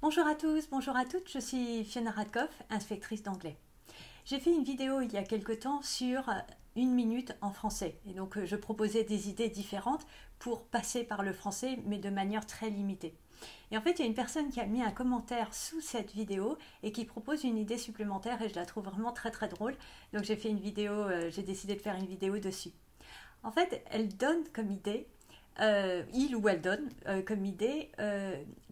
Bonjour à tous, bonjour à toutes, je suis Fiona Radkoff, inspectrice d'anglais. J'ai fait une vidéo il y a quelque temps sur 1 minute en français. Et donc je proposais des idées différentes pour passer par le français, mais de manière très limitée. Et en fait, il y a une personne qui a mis un commentaire sous cette vidéo et qui propose une idée supplémentaire et je la trouve vraiment très très drôle. Donc j'ai fait une vidéo, j'ai décidé de faire une vidéo dessus. En fait, elle donne comme idée il ou elle donne comme idée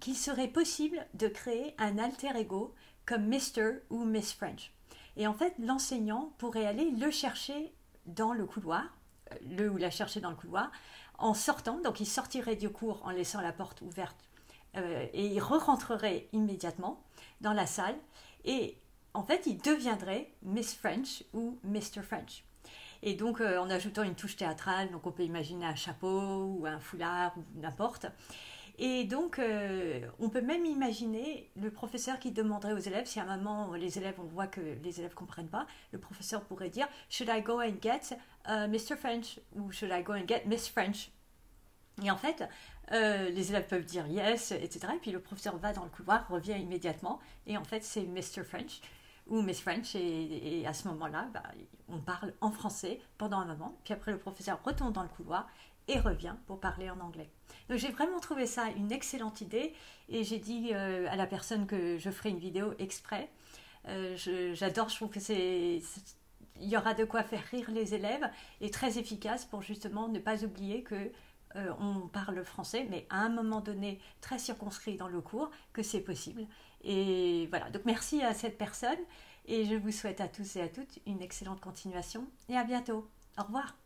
qu'il serait possible de créer un alter ego comme Mr. ou Miss French. Et en fait, l'enseignant pourrait aller le chercher dans le couloir, le ou la chercher dans le couloir, en sortant, donc il sortirait du cours en laissant la porte ouverte et il re-rentrerait immédiatement dans la salle et en fait, il deviendrait Miss French ou Mr. French. Et donc, en ajoutant une touche théâtrale, donc on peut imaginer un chapeau ou un foulard ou n'importe. Et donc, on peut même imaginer le professeur qui demanderait aux élèves, si à un moment on voit que les élèves ne comprennent pas, le professeur pourrait dire Should I go and get Mr. French ou Should I go and get Miss French? Et en fait, les élèves peuvent dire yes, etc. Et puis le professeur va dans le couloir, revient immédiatement, et en fait, c'est Mr. French ou Miss French, et à ce moment-là, on parle en français pendant un moment, puis après le professeur retourne dans le couloir et revient pour parler en anglais. Donc j'ai vraiment trouvé ça une excellente idée, et j'ai dit à la personne que je ferai une vidéo exprès. J'adore, je trouve que il y aura de quoi faire rire les élèves, et très efficace pour justement ne pas oublier que on parle français, mais à un moment donné, très circonscrit dans le cours, que c'est possible. Et voilà, donc merci à cette personne et je vous souhaite à tous et à toutes une excellente continuation et à bientôt. Au revoir.